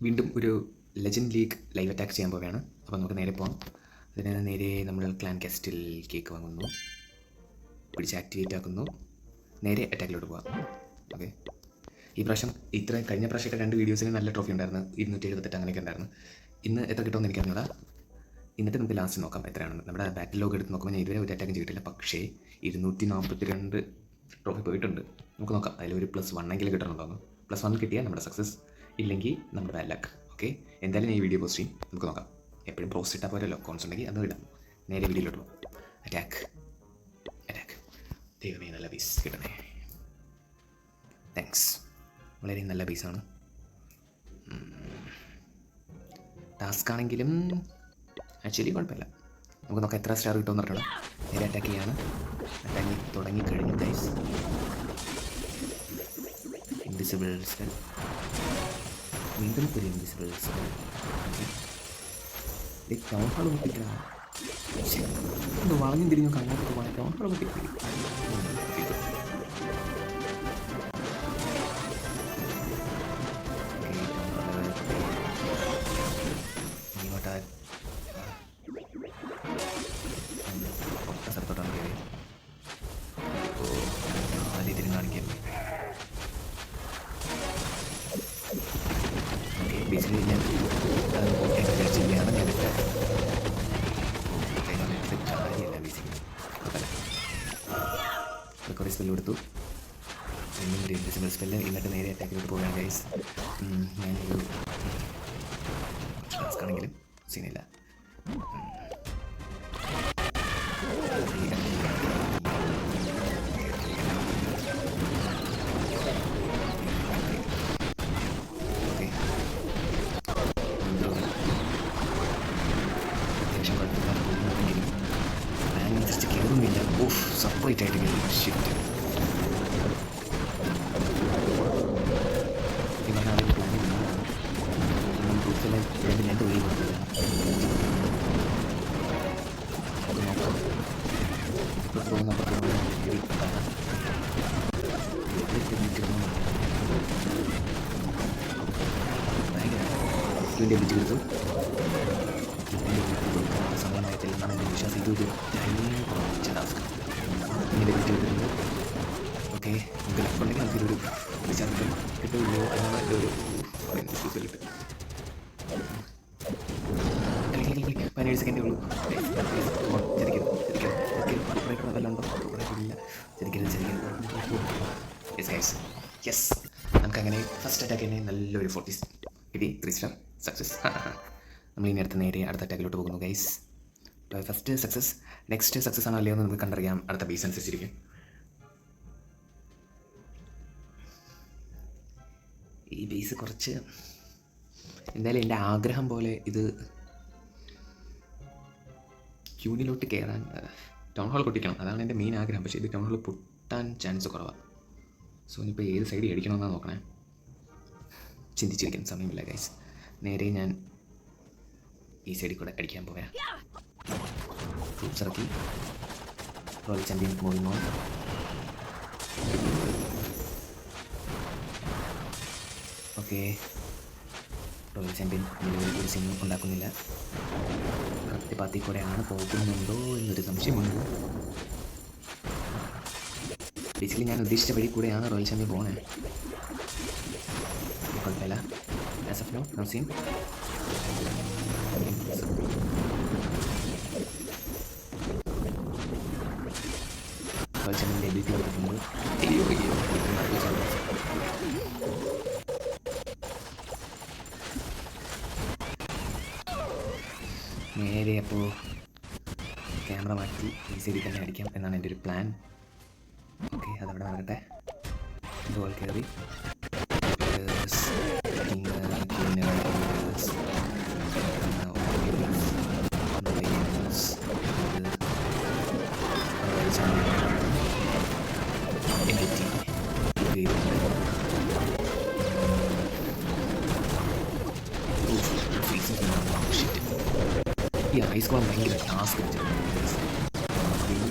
വീണ്ടും ഒരു legend league live attack ചെയ്യാൻ പോവുകയാണ്. അപ്പോൾ നമുക്ക് നേരെ പോകാം. അതിന് നേരെ നമ്മൾ ക്ലാൻ ഗസ്റ്റിൽ കേക്ക് വാങ്ങുന്നു, പിടിച്ച് ആക്ടിവേറ്റ് ആക്കുന്നു, നേരെ അറ്റാക്കിലോട്ട് പോകാം. ഓക്കെ, ഈ പ്രാവശ്യം കഴിഞ്ഞ പ്രാവശ്യമൊക്കെ 2 വീഡിയോസിന് നല്ല ട്രോഫി ഉണ്ടായിരുന്നു, 278 അങ്ങനെയൊക്കെ ഉണ്ടായിരുന്നു. ഇന്ന് എത്ര കിട്ടുമെന്ന് എനിക്കറിഞ്ഞൂടാ. എന്നിട്ട് നമുക്ക് ലാസ്റ്റ് നോക്കാം എത്രയാണെന്ന്. നമ്മുടെ ബാറ്റിൽ ലോഗ് എടുത്ത് നോക്കുമ്പോൾ ഞാൻ ഇതുവരെ ഒരു അറ്റാക്കും ചെയ്തിട്ടില്ല, പക്ഷേ 242 ട്രോഫി പോയിട്ടുണ്ട്. നമുക്ക് നോക്കാം, അതിലൊരു +1 എങ്കിലും കിട്ടണമെന്ന്. +1 കിട്ടിയാൽ നമ്മുടെ സക്സസ്, ഇല്ലെങ്കിൽ നമ്മുടെ ബാഡ് ലക്ക്. ഓക്കെ, എന്തായാലും ഞാൻ ഈ വീഡിയോ പോസ്റ്റ് ചെയ്യും, നമുക്ക് നോക്കാം. എപ്പോഴും പോസ്റ്റ് ഇട്ടാൽ പോരല്ലോ, കോൺസ് ഉണ്ടെങ്കിൽ അത് ഇടാം. നേരെ വീഡിയോയിലോട്ട് പോകും. അറ്റാക്ക് ദൈവമേ, നല്ല പീസ് കിട്ടണേ. താങ്ക്സ്, വളരെ നല്ല പീസാണ്. ടാസ്ക് ആണെങ്കിലും ആക്ച്വലി കുഴപ്പമില്ല. നമുക്ക് നോക്കാം എത്ര സ്റ്റാർ കിട്ടുമെന്ന് അറിയണം. നേരെ അറ്റാക്ക് ചെയ്യാണ്. അറ്റാക്ക് തുടങ്ങിക്കഴിഞ്ഞു ഗൈസ്. ഇൻവിസിബിൾ സ്പെൽ, വീണ്ടും ഒരു ഇൻവിസിബിൾ സ്പെൽ. ടൗൺ ഹാൾ പൊട്ടിക്കണം. ഒന്ന് വളഞ്ഞും തിരിഞ്ഞൊക്കെ അങ്ങോട്ട് പോകണം. ടൗൺ ഹാൾ പൊട്ടിക്കും. സ്ഥലത്തോട്ടാണ് കയറി. ആദ്യം തിരിഞ്ഞ് കാണിക്കാൻ. ഓക്കെ, ബേസിക്കലി ഞാൻ ചെയ്യുകയാണ്. ഞാനിപ്പോൾ കാര്യമല്ല, ബേസിക്കലി കുറേ സ്പെല്ല് കൊടുത്തു. ഒരു ഇൻവിസിബിൾ സ്പെല്ല്. എന്നിട്ട് നേരെ അറ്റാക്കിലോട്ട് പോകാൻ ഗൈസ്. ഞാനൊരു ടാസ്ക് ആണെങ്കിലും സീനില്ല. സെപ്പറേറ്റ് ആയിട്ട് ഷിഫ്റ്റ് ഇവരുടെ അതിൽ പ്ലാനിങ് ഗ്രൂപ്പിലെ 2 ഒഴിവ് കൊടുത്തില്ല. വിളിച്ചു സമയമായിട്ടില്ലെന്നാണ് എൻ്റെ വിശ്വാസം. ഇതൊരു കുറച്ച ടാസ്ക് ഇങ്ങനെ വിളിച്ചു കിട്ടുന്നത്. ഓക്കെ, നമുക്ക് ലക്കുണ്ടെങ്കിൽ നമുക്കിതൊരു വിചാരിക്കും കിട്ടുമല്ലോ. അതാണ് എൻ്റെ ഒരു സൂപ്പർ. 17 സെക്കൻഡേ ഉള്ളൂ. വല്ലതുണ്ടോ? യെസ്, നമുക്കങ്ങനെ ഫസ്റ്റ് അറ്റാക്ക് തന്നെ നല്ലൊരു 40 കിട്ടി. 3 സ്റ്റാർ സക്സസ്. നമ്മളിനി നേരെ അടുത്ത അറ്റാക്കിലോട്ട് പോകുന്നു guys. First success. Next success ആണോ അല്ലയോ എന്ന് നമുക്ക് കണ്ടറിയാം. അടുത്ത ബേസ് അനുസരിച്ചിരിക്കും. ഈ ബേസ് കുറച്ച് എന്തായാലും എൻ്റെ ആഗ്രഹം പോലെ ഇത് ക്യൂനിലോട്ട് കയറാൻ ടൗൺ ഹാൾ പൊട്ടിക്കണം, അതാണ് എൻ്റെ മെയിൻ ആഗ്രഹം. പക്ഷേ ഇത് ടൗൺ ഹാൾ പൊട്ടാൻ ചാൻസ് കുറവാണ്. സോ ഇനിയിപ്പോൾ ഏത് സൈഡ് അടിക്കണമെന്നാണ് നോക്കണേ. ചിന്തിച്ചിരിക്കാൻ സമയമില്ല ഗൈസ്. നേരെ ഞാൻ ഈ സൈഡിൽ കൂടെ അടിക്കാൻ പോയാ. ട്രൂപ്സ് ഇറക്കി. Royal champion moving on. Okay, royal champion നിലവിൽ ഒരു സീനും ഉണ്ടാക്കുന്നില്ല. കറക്റ്റ് പാത്തി കൂടെയാണ് പോകുന്നുണ്ടോ എന്നൊരു സംശയമുണ്ട്. ബേസിക്കലി ഞാൻ ഉദ്ദേശിച്ച വഴി കൂടെയാണ് റോയൽ ചാമ്പ്യൻ പോകണേ. കുഴപ്പമില്ല. As of no no scene. Royal ചാമ്പ്യൻ്റെ എബിലിറ്റി കൊടുത്തിട്ടുണ്ട്. നേരെ അപ്പോൾ ക്യാമറ മാറ്റി ഈ സൈഡിൽ തന്നെ അടിക്കാം എന്നാണ് എൻ്റെ ഒരു പ്ലാൻ. ഓക്കെ, അതവിടെ നടക്കട്ടെ. ബോൾ കയറി. ഈ ഐസ് കോളം ഭയങ്കര ടാസ്ക്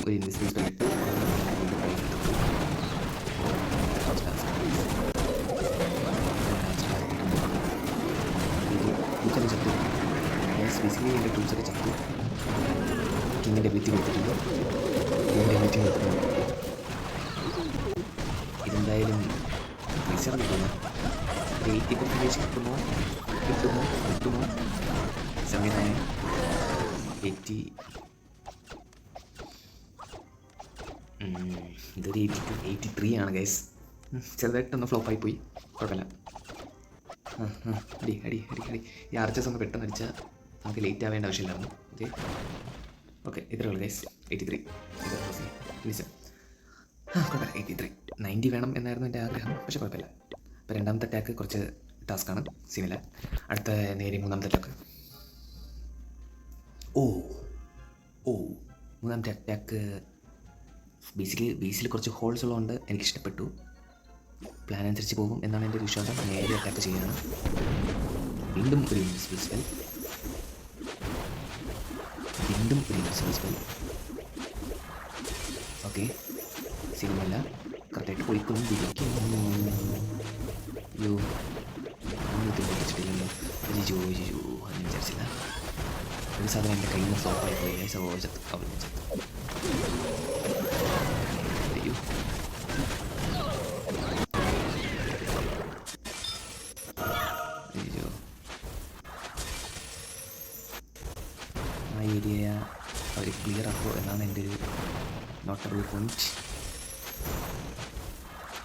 ഒരു ഇൻവെസ്റ്റിഗേഷൻ ഇട്ട് ടൂൾസൊക്കെ ചത്തു. ബേസിക്കലി എൻ്റെ ടൂൾസൊക്കെ ചത്തു. കിങ്ങിൻ്റെ എബിലിറ്റി കൊടുത്തിട്ടുണ്ട്. കിങ്ങിൻ്റെ എബിലിറ്റി കൊടുത്തിട്ടുണ്ട്. ഇതെന്തായാലും ഫീച്ചർ കിട്ടുന്നു. 80% കിട്ടുമോ സംവിധാനം 80. ഇതൊരു 83 ആണ് ഗൈസ്. ചെറുതായിട്ടൊന്ന് ഫ്ലോപ്പായി പോയി, കുഴപ്പമില്ല. അടി അടി അടി അടി. ഈ ആർച്ചസ് ഒന്ന് പെട്ടെന്ന് അടിച്ചാൽ നമുക്ക് ലേറ്റ് ആവേണ്ട ആവശ്യമില്ലായിരുന്നു. ഓക്കെ ഇത്രേ ഉള്ളൂ ഗൈസ്. 83 കുഴപ്പമില്ല. 83 90 വേണം എന്നായിരുന്നു എൻ്റെ ആഗ്രഹം, പക്ഷേ കുഴപ്പമില്ല. അപ്പോൾ രണ്ടാമത്തെ അറ്റാക്ക് കുറച്ച് ടാസ്ക്കാണ്, സീനില്ല. അടുത്ത നേരെ മൂന്നാമത്തെ അറ്റാക്ക്. മൂന്നാമത്തെ അറ്റാക്ക് ബേസിൽ കുറച്ച് ഹോൾസ് ഉള്ളതുകൊണ്ട് എനിക്കിഷ്ടപ്പെട്ടു. പ്ലാൻ അനുസരിച്ച് പോകും എന്നാണ് എൻ്റെ ഒരു വിശ്വാസം. നേരെ അറ്റാക്ക് ചെയ്യുകയാണ്. വീണ്ടും ഒരു ഇൻവിസിബിൾ സ്പെൽ. ഓക്കെ സിനിമല്ല, കറക്റ്റായിട്ട് പോയിക്കൊള്ളും. വിളിക്കുന്നു. അയ്യോ വെച്ചിട്ടില്ലല്ലോ. ജിജു അതൊന്നും വിചാരിച്ചില്ല. ഒരു സാധനം എൻ്റെ കയ്യിൽ നിന്ന് ഫ്ലോപ്പായി പോയി. ചത്തു. അയ്യോ ആ ഏരിയ അവർ ക്ലിയർ ആക്കുമോ എന്നാണ് എൻ്റെ ഒരു നോട്ടബിൾ പോയിന്റ്.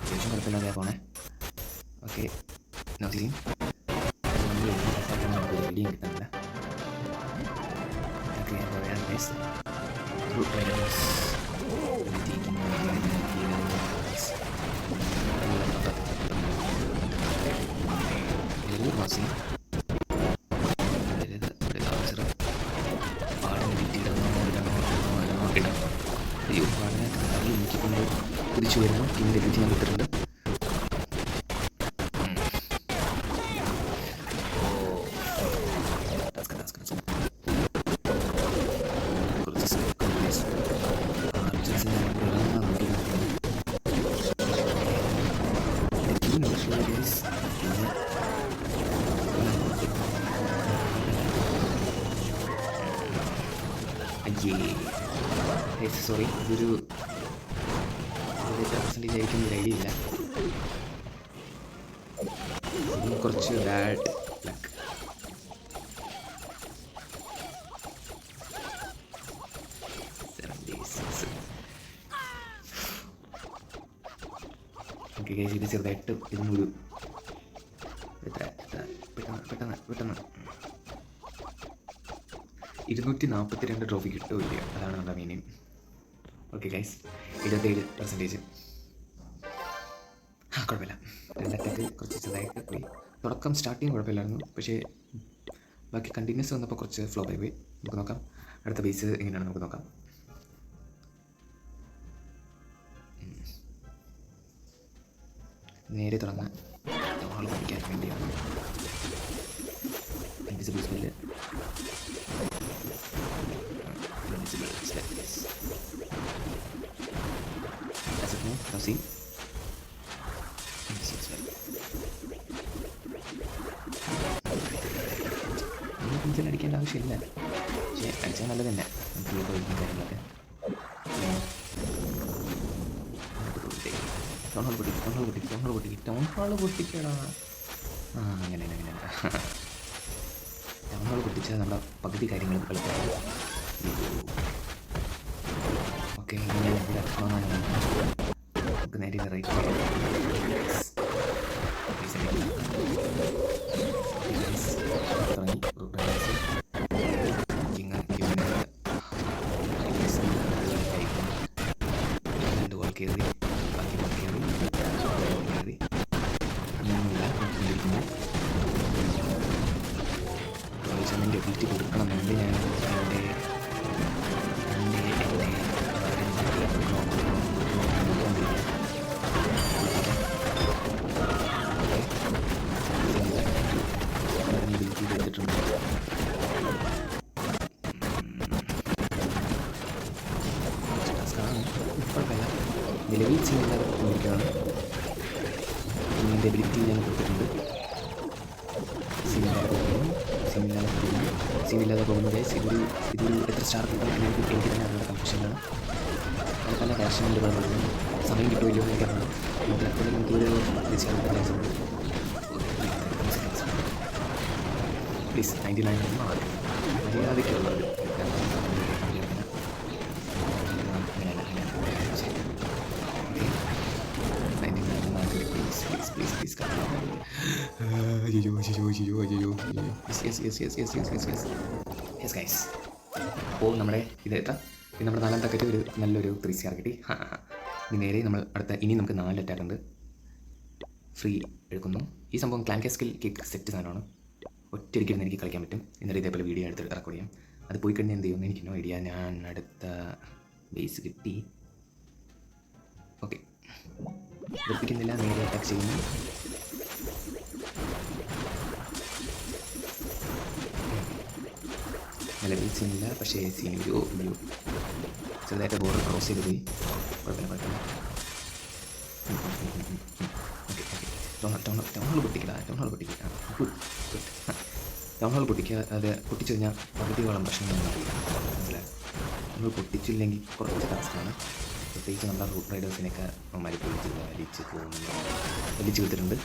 അത്യാവശ്യം കുഴപ്പമില്ലാതെ പോണേ. Okay no scene. നമുക്ക് ഐഡിയ കിട്ടുന്നില്ല. ഓക്കെ അയ്യോ പാടാനായിട്ട് എനിക്കിക്കൊണ്ട് തിരിച്ചു വരുന്നു. കിങ്ങിൻ്റെ എബിലിറ്റി ഞാൻ കൊടുത്തിട്ടുണ്ട്. സോറി, ഇതൊരു പെർസെൻറ്റേജ് ആയിരിക്കും, ഒരു ഐഡിയ ഇല്ല. കുറച്ച് ബാഡ് ലക്ക്. ഓക്കെ ഗൈസ്, ഇത് ചെറുതായിട്ട് ഇതൊന്നൊരു പെട്ടെന്ന് 242 ട്രോഫി കിട്ടില്ല, അതാണ് നമ്മുടെ മീനിങ്. Okay guys, 27%. കുഴപ്പമില്ല. രണ്ടറ്റക്ക് കുറച്ച് ചെറുതായിട്ട് പോയി. തുടക്കം സ്റ്റാർട്ടിങ് കുഴപ്പമില്ലായിരുന്നു, പക്ഷേ ബാക്കി കണ്ടിന്യൂസ് വന്നപ്പോൾ കുറച്ച് ഫ്ലോപ്പായി പോയി. നമുക്ക് നോക്കാം അടുത്ത ബേസ് എങ്ങനെയാണ്, നമുക്ക് നോക്കാം. നേരെ തുടങ്ങാൻ ആൾ പഠിക്കാൻ വേണ്ടിയാണ് ഇൻവിസിബിൾ സ്പെല്ല്. അടിക്കേണ്ട ആവശ്യമില്ല, പക്ഷേ അടിച്ചാൽ നല്ലത് തന്നെ. നമുക്ക് കാര്യങ്ങളൊക്കെ ടൗൺ ഹാൾ പൊട്ടിക്കടാ. അങ്ങനെ ടൗൺ ഹാൾ പൊട്ടിച്ചാൽ നമ്മുടെ പകുതി കാര്യങ്ങൾ കളിക്കാം. ഓക്കെ നമുക്ക് നേരെ റൈറ്റ് കയറി ബാക്കി കയറി എൻ്റെ എബിലിറ്റി കൊടുക്കണമെന്നുണ്ട്. ഞാൻ എബിലിറ്റി കൊടുത്തിട്ടുണ്ട്. കുഴപ്പമില്ല, നിലവിൽ ചെയ്യുന്നത് കൊണ്ടിരിക്കുകയാണ്. ഇതിൻ്റെ എബിലിറ്റി ഞാൻ കൊടുത്തിട്ടുണ്ട്. സീനില്ലാതെ പോകുന്നു ഗൈസ്. ഇതൊരു എത്ര സ്റ്റാർ കിട്ടും എനിക്ക് തന്നെ അറിയാത്ത കൺഫ്യൂഷനാണ്. പല പല ഫാഷനുകളുണ്ട്. സമയം കിട്ടുമല്ലോ എന്ന് എനിക്കറിയാം. നമുക്ക് എപ്പോഴും നമുക്കൊരു പ്ലീസ് 99 മര്യാദയ്ക്കുള്ളത്. അപ്പോൾ നമ്മുടെ ഇത് എത്ര ഇത് നമ്മുടെ 4ാമത്തെ അറ്റാക്ക് ഒരു നല്ലൊരു 3 സ്റ്റാർ കിട്ടി. ഇനി നേരെ നമ്മൾ ഇനി നമുക്ക് 4 അറ്റാക്ക് ഉണ്ട്. ഫ്രീ എടുക്കുന്നു. ഈ സംഭവം ക്ലാൻ കാസ്റ്റിൽ കേക്ക് സെറ്റ് സാധനമാണ്. ഒറ്റയ്ക്കിരുന്ന് എനിക്ക് കളിക്കാൻ പറ്റും. എന്നിട്ട് ഇതേപോലെ വീഡിയോ എടുത്ത് റെക്കോർഡ് ചെയ്യാം. അത് പോയി കഴിഞ്ഞാൽ എന്ത് ചെയ്യുമെന്ന് എനിക്ക് നോ ഐഡിയ. ഞാൻ അടുത്ത ബേസ് കിട്ടി. ഓക്കെ, വെപ്പിക്കുന്നില്ല, നേരെ അറ്റാക്ക് ചെയ്യുന്നു. നല്ല ബേസ് ചെയ്യുന്നില്ല, പക്ഷേ സീൻ ഒരു ചെറുതായിട്ട് ബോർഡർ ക്രോസ് ചെയ്ത് പോയി. കുഴപ്പമില്ല. ടൗൺ ഹാൾ പൊട്ടിക്കുക. ടൗൺ ഹാൾ പൊട്ടിക്കുക. അത് പൊട്ടിച്ചു കഴിഞ്ഞാൽ പകുതിയോളം പ്രശ്നങ്ങളൊന്നും അറിയില്ല. മനസ്സിലായി? നമ്മൾ പൊട്ടിച്ചില്ലെങ്കിൽ കുറച്ച് ടാസ്ക്കാണ്. പ്രത്യേകിച്ച് നമ്മുടെ റൂട്ട് റൈഡേഴ്സിനൊക്കെ വലിച്ചു വിട്ടിട്ടുണ്ട്.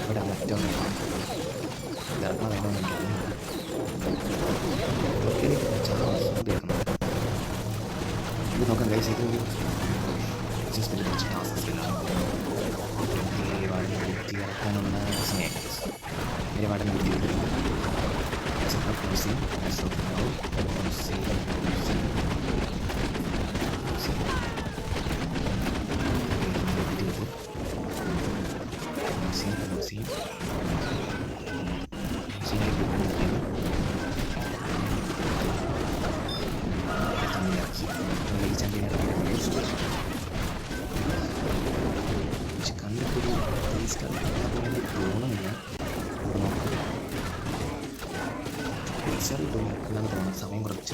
അവിടെ മറ്റൊന്നും ഇറങ്ങാൻ വേണമെന്നെങ്കിൽ ഇത് നോക്കാം ഗൈസ്. ഇതൊരു വാടന കുത്തി ഇറക്കാനുള്ള സമയം. നേരെ വാടന കുത്തി എന്നാണ് തോന്നുന്നത്. സമയം കുറച്ച്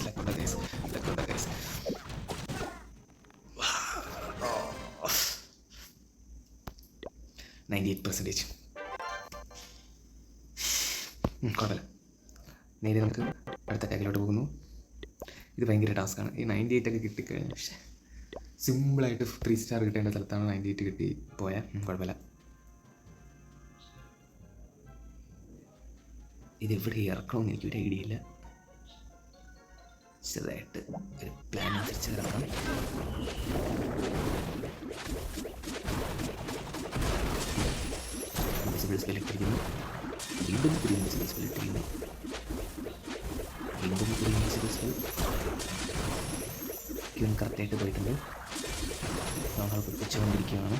ലക്കുണ്ടോ ഗൈസ്? ലക്കുണ്ടോ ഗൈസ്? 98%. കുഴപ്പമില്ല. നേരെ നമുക്ക് അടുത്ത അറ്റാക്കിലോട്ട് പോകുന്നു. ഇത് ഭയങ്കര ടാസ്ക്കാണ്. ഈ 98 ഒക്കെ കിട്ടിക്കഴിഞ്ഞാൽ പക്ഷേ സിമ്പിളായിട്ട് 3 സ്റ്റാർ കിട്ടേണ്ട സ്ഥലത്താണ് 98 കിട്ടി പോയാൽ കുഴപ്പമില്ല. ഇതെവിടെ ഇറക്കണമെന്ന് എനിക്കൊരു ഐഡിയ ഇല്ല. ചെറുതായിട്ട് ഒരു പ്ലാൻ അനുസരിച്ച് ഇറക്കണം. സെലക്ട് ചെയ്യുന്നു. വീണ്ടും പുതിയ മെസ്സേജ് സെലക്ട് ചെയ്യുന്നു. വീണ്ടും പുതിയ മെസ്സേജ് കറക്റ്റായിട്ട് പോയിട്ടുണ്ട്. നമ്മൾ പൊട്ടിച്ചുകൊണ്ടിരിക്കുകയാണ്.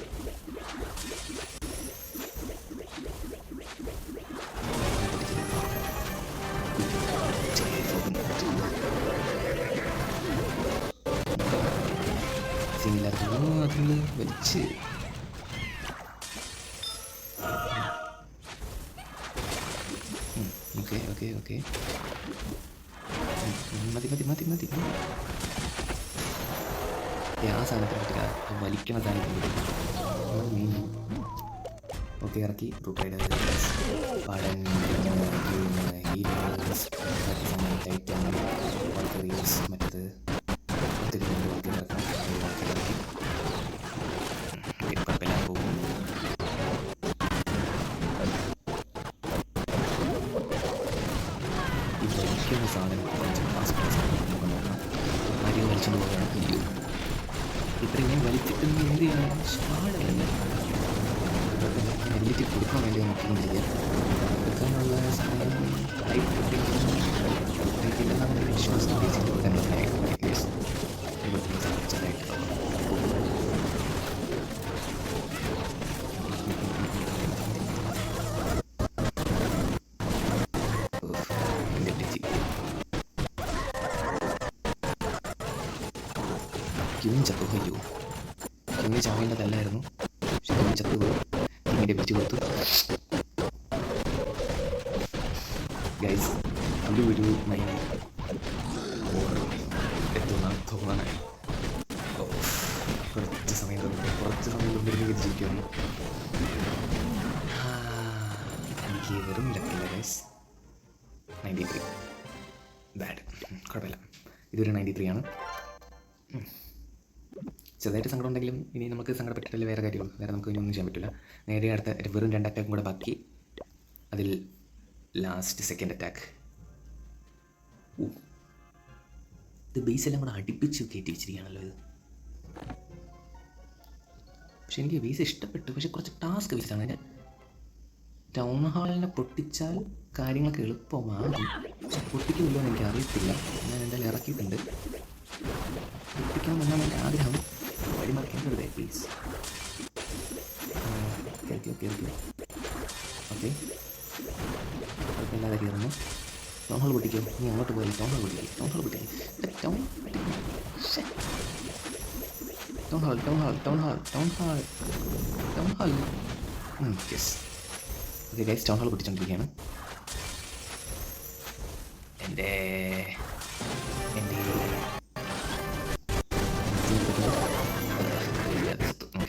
അതിൽ വലിച്ച് ഓക്കെ മതി. ആ സാധനത്തിൽ പറ്റില്ല, വലിക്കണ സാധനത്തിൽ ഓക്കെ ഇറക്കി. Root Riders, Patan, heroes, Titan, വാൾക്കറീസ്, മറ്റത് ഒത്തിരി ഇറക്കാം. കുഴപ്പമില്ല പോകും. ഈ വലിക്കുന്ന സാധനം കുറച്ച് ആദ്യം വലിച്ചുകൊണ്ട് പോവുകയാണ്. ഇത്രയും വലിച്ചിട്ട് എന്ത് ചെയ്യണം? പാടല്ല എലിറ്റ് കൊടുക്കാൻ വേണ്ടി നോക്കിക്കൊണ്ടിരിക്കുക. കൊടുക്കാനുള്ള സമയം ആയിട്ടില്ലെന്നാണ് എൻ്റെ വിശ്വാസം. ക്യൂൻ ചത്തു. അയ്യോ, ക്യൂന് ചാവേണ്ടതല്ലായിരുന്നു, പക്ഷെ ക്യൂൻ ചത്തു പോയി. കിങ്ങിൻ്റെ പിടിച്ച് കൊടുത്തു. ഗൈസ്, ഒരു മൈൻഡ് എത്തുന്ന തോന്നാനായി. കുറച്ച് സമയം കൊണ്ടിരുന്ന് വിജയിക്കുന്നു. എനിക്ക് വെറും ലക്കില്ല ഗൈസ്. 93 ബാഡ്, കുഴപ്പമില്ല. ഇതൊരു 93 ആണ്. ചെറുതായിട്ട് സങ്കടം ഉണ്ടെങ്കിലും ഇനി നമുക്ക് സങ്കടപ്പെട്ടിട്ടില്ല, വേറെ കാര്യമുള്ളൂ. വേറെ നമുക്ക് ഇനി ഒന്നും ചെയ്യാൻ പറ്റില്ല. നേരെ അടുത്ത വെറും 2 അറ്റാക്കും കൂടെ ബാക്കി. അതിൽ ലാസ്റ്റ് സെക്കൻഡ് അറ്റാക്ക്. ഇത് ബേസ് എല്ലാം കൂടെ അടുപ്പിച്ച് കയറ്റി വെച്ചിരിക്കുകയാണല്ലോ ഇത്. പക്ഷെ എനിക്ക് ബേസ് ഇഷ്ടപ്പെട്ടു, പക്ഷെ കുറച്ച് ടാസ്ക് ബേസാണ്. എൻ്റെ ടൗൺ ഹാളിനെ പൊട്ടിച്ചാൽ കാര്യങ്ങളൊക്കെ എളുപ്പമാകും, പക്ഷെ പൊട്ടിക്കുന്നില്ലോ എന്ന് എനിക്ക് അറിയത്തില്ല. ഞാൻ എന്തായാലും ഇറക്കിയിട്ടുണ്ട്. പൊട്ടിക്കാമെന്നാണ് എൻ്റെ ആഗ്രഹം. വഴിമറിക്കേണ്ടത് പ്ലീസ്. ഓക്കെ, കുഴപ്പമില്ലാതെ കയറുന്നു. ടൗൺ ഹാൾ പൊട്ടിക്കും. നീ അങ്ങോട്ട് പോയി ടൗൺ ഹാൾ പൊട്ടിക്കും. Town hall yes. Okay guys, town hall പൊട്ടിച്ചുകൊണ്ടിരിക്കുകയാണ്. എൻ്റെ ഓക്കെ,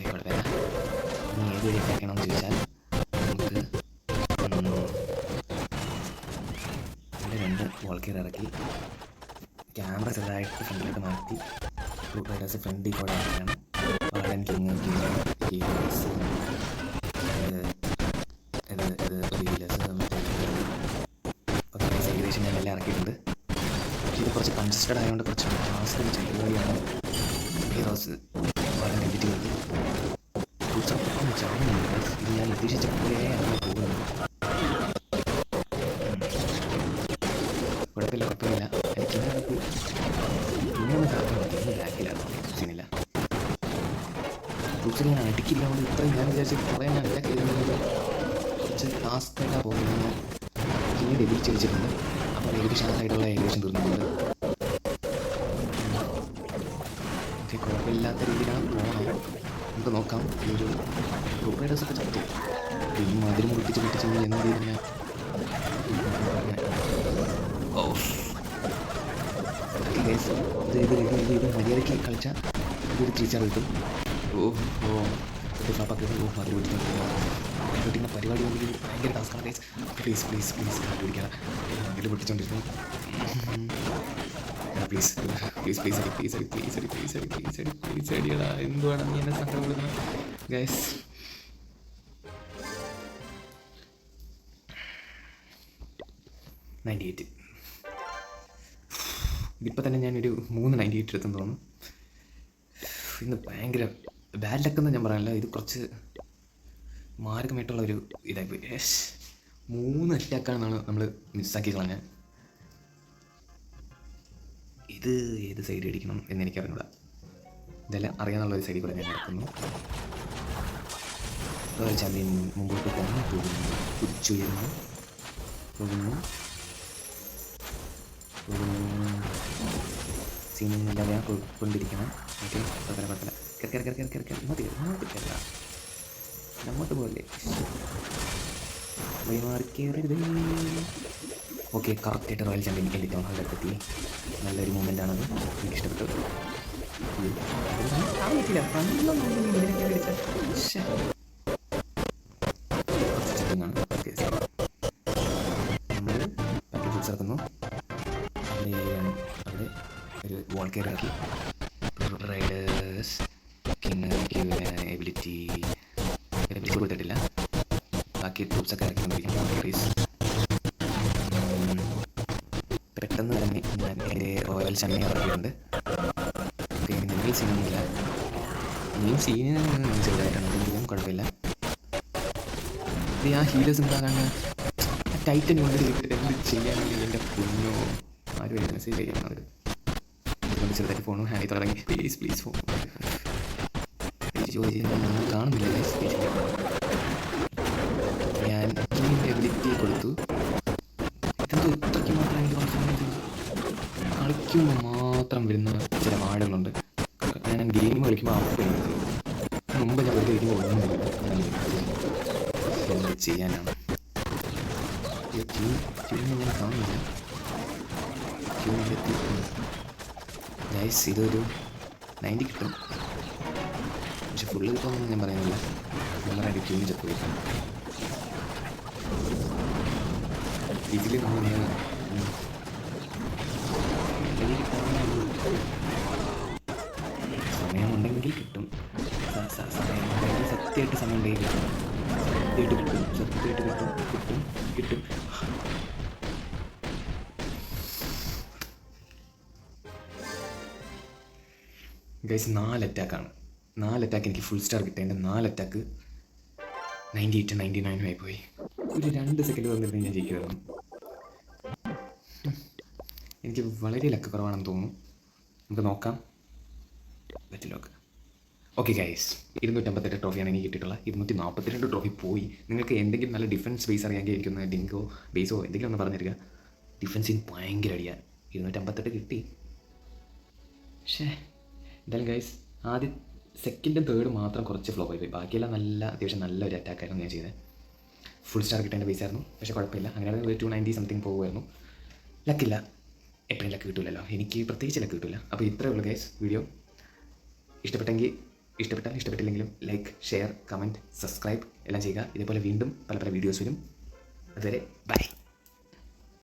കുഴപ്പമില്ല. ഇനി ഏത് വഴി അറ്റാക്കണമെന്ന് ചോദിച്ചാൽ നമുക്ക് ഇവിടെ 2 വോൾക്കർ ഇറക്കി ക്യാമറ ചെറുതായിട്ട് ഫ്രണ്ടിലോട്ട് മാറ്റി റൈഡേഴ്സ് ഫ്രണ്ടിൽ കൂടെ ഇറക്കുകയാണ്. വാർഡൻ കിങ് ഹീലേഴ്സ് ഏകദേശം ഞാൻ എല്ലാം ഇറക്കിയിട്ടുണ്ട്. ഇത് കുറച്ച് കൺസിസ്റ്റഡ് ആയതുകൊണ്ട് കുറച്ച് ടാസ്ക് ചെയ്യുകയാണ്. ഹീറോസ് വാർഡൻ എഡിറ്റ് ചെയ്ത് ഇത് ഞാൻ ഉദ്ദേശിച്ച പോലെയാണ് പോകുന്നത്. കുഴപ്പമില്ല. എനിക്ക് ഇന്നൊന്നും കാണില്ല, ഇന്ന് ബാക്കിലാണ് സീനില്ല. ഫ്രൂട്ട്സ് ഞാൻ അടുക്കില്ല കൊണ്ട് ഇത്രയും ഞാൻ വിചാരിച്ച് കുറേ ഞാൻ അറ്റാക്ക് ചെയ്തിട്ടുള്ളത് കുറച്ച് ടാസ്ക്കായിട്ടാണ് പോകുന്നത്. പിന്നീട് എഡിറ്റ് വെച്ചിട്ടുണ്ട്. അപ്പോൾ ഏകദേശം ആ സൈഡുള്ള ഏകദേശം തീർന്നിട്ടുണ്ട്. ഓക്കെ, കുഴപ്പമില്ലാത്ത രീതിയിലാണ് പോകണം. നമുക്ക് നോക്കാം. ഈ ഒരു ഗ്രൂപ്പ് റൈഡേഴ്സൊക്കെ ചത്തു. ഈ മതിലും പൊട്ടിച്ച് എന്ത് ചെയ്യുന്ന ഇത് മര്യാദയ്ക്ക് കളിച്ചാൽ ഇതൊരു 3 സ്റ്റാർ കിട്ടും. ഫ്ലാപ്പൊക്കെ അത് പൊട്ടിക്കുന്ന പരിപാടി കൊണ്ട് ഭയങ്കര ടാസ്ക്കാണ് ഗൈസ്. പ്ലീസ് കണ്ടുപിടിക്കണം. ഇതിൽ പൊട്ടിച്ചോണ്ടിരുന്നു. പ്ലീസ് അടിയടാ. എന്തുവാണ് നീ എന്നെ സങ്കടം കൊടുക്കുന്നത് ഗൈസ്? ഇതിപ്പോൾ തന്നെ ഞാനൊരു 3 98 എടുത്തെന്ന് തോന്നുന്നു. ഇന്ന് ഭയങ്കര ബാഡ് ലക്കെന്ന് ഞാൻ പറയാനില്ല, ഇത് കുറച്ച് മാർഗമായിട്ടുള്ളൊരു ഇതായിപ്പോയി. 3 അറ്റാക്കാണെന്നാണ് നമ്മൾ മിസ്സാക്കി കളഞ്ഞത്. ഇത് ഏത് സൈഡ് അടിക്കണം എന്നെനിക്കറിഞ്ഞൂടാ. ഇതെല്ലാം അറിയാമെന്നുള്ളൊരു സൈഡിൽ കൂടെ ഞാൻ നടക്കുന്നു. ചാമ്പ്യൻ മുമ്പോട്ട് പോകുന്നു, കുതിച്ചുയരുന്നു, പോകുന്നു. സീനില്ലാതെ കൊണ്ടിരിക്കണം. ഓക്കെ, കുഴപ്പമില്ല. ഇങ്ങോട്ട് കയറ, നമ്മോട്ട് പോലെ വഴിമാറി കയറരുത്. ഓക്കെ, കറക്റ്റായിട്ട് റോയൽ ചാമ്പ്യൻ എൻ്റെ ടൗൺ ഹാളിൽ എത്തി. നല്ലൊരു മൂമെൻ്റാണത്, എനിക്ക് ഇഷ്ടപ്പെട്ടു. നമ്മൾ പാക്കറ്റ് ഇറക്കുന്നു. അവിടെ ഒരു വാൾ കെയർ ആക്കി. റൈഡേഴ്സ് കിങ് എബിലിറ്റി കൊടുത്തിട്ടില്ല. ബാക്കി ട്രൂപ്സൊക്കെ ഇറക്കിക്കൊണ്ടിരിക്കും. പെട്ടെന്ന് തന്നെ ഞാൻ എൻ്റെ റോയൽ ചമ്മി ഇറക്കിയിട്ടുണ്ട്. നിങ്ങൾ സീനൊന്നുമില്ല, ഇനിയും സീന് ചെറുതായിട്ടാണെങ്കിലും കുഴപ്പമില്ല. ഇത് ആ ഹീലേഴ്സ് ഉണ്ടാകാണ്ട് ടൈറ്റൻ കൊണ്ട് എന്ത് ചെയ്യാനാണ് എൻ്റെ പൊന്നോ. ആരും ഒരു മെസ്സേജ് ചെയ്യണം. അവർ അതുകൊണ്ട് ചെറുതായിട്ട് ഫോണും ഹാൻഡിൽ തുടങ്ങി. പ്ലീസ് ഫോൺ കാണുന്നില്ല. ഞാൻ കിങ്ങിൻ്റെ എബിലിറ്റി കൊടുത്തു. ഇതെന്തോ ഇത്രയ്ക്ക് മാത്രം എനിക്ക് കളിക്കുമ്പോൾ മാത്രം വരുന്ന ചില വാഴകളുണ്ട്. ഞാൻ ഗെയിം കളിക്കുമ്പോൾ അപ്പം മുമ്പ് ഞാൻ വെറുതെ ഇരിക്കുമ്പോൾ ഒന്നും എന്ത് ചെയ്യാനാണ്. ക്യൂവിനെ ഞാൻ കാണുന്നില്ല. ക്യൂവിലെത്തി ഗൈസ്, ഇതൊരു 90 കിട്ടും, പക്ഷെ ഫുള്ള് കിട്ടുമെന്നൊന്നും ഞാൻ പറയുന്നില്ല. നമ്മളായിട്ട് ക്യൂവിന് ചെപ്പ് കിട്ടും. ഇതിൽ നമ്മൾ സമയമുണ്ടെങ്കിൽ കിട്ടും. സമയമുണ്ടെങ്കിൽ സത്യമായിട്ട് സമയം ഉണ്ടെങ്കിൽ കിട്ടും. സത്യമായിട്ട് കിട്ടും. ഗൈസ് 4 അറ്റാക്കാണ്. 4 അറ്റാക്ക് എനിക്ക് ഫുൾ സ്റ്റാർ കിട്ടേണ്ട. 4 അറ്റാക്ക് 98 99 ആയി പോയി. ഒരു 2 സെക്കൻഡ് വന്നിരുന്നെങ്കിൽ ഞാൻ ജയിക്കുമായിരുന്നു. എനിക്ക് വളരെ ലക്ക് കുറവാണെന്ന് തോന്നുന്നു. നമുക്ക് നോക്കാം. ബെറ്റിലോക്ക്. ഓക്കെ ഗൈസ്, 258 ട്രോഫിയാണ് എനിക്ക് കിട്ടിയിട്ടുള്ളത്. 242 ട്രോഫി പോയി. നിങ്ങൾക്ക് എന്തെങ്കിലും നല്ല ഡിഫൻസ് ബേസ് അറിയാമെങ്കിൽ എനിക്കൊന്ന് ഡിങ്കോ ബേസോ എന്തെങ്കിലും ഒന്ന് പറഞ്ഞു തരിക. ഡിഫൻസിന് ഭയങ്കര അടിയാണ്. 258 കിട്ടി. പക്ഷേ എന്തായാലും ഗൈസ്, ആദ്യം സെക്കൻഡും തേർഡും മാത്രം കുറച്ച് ഫ്ലോപ്പ് ആയി പോയി. ബാക്കിയെല്ലാം അത്യാവശ്യം നല്ലൊരു അറ്റാക്കായിരുന്നു ഞാൻ ചെയ്തത്. ഫുൾ സ്റ്റാർ കിട്ടേണ്ട ബേസ് ആയിരുന്നു, പക്ഷേ കുഴപ്പമില്ല. അങ്ങനെയാണെങ്കിൽ 290 സംതിങ് പോകുമായിരുന്നു. ലക്കില്ല, എപ്പോഴും ലക്ക് കിട്ടില്ലല്ലോ. എനിക്ക് പ്രത്യേകിച്ച് ലക്ക് കിട്ടില്ല. അപ്പോൾ ഇത്രയേ ഉള്ളൂ ഗൈസ് വീഡിയോ. ഇഷ്ടപ്പെട്ടില്ലെങ്കിലും ലൈക്ക്, ഷെയർ, കമൻറ്റ്, സബ്സ്ക്രൈബ് എല്ലാം ചെയ്യുക. ഇതേപോലെ വീണ്ടും പല വീഡിയോസ് വരും. അതുവരെ ബൈ.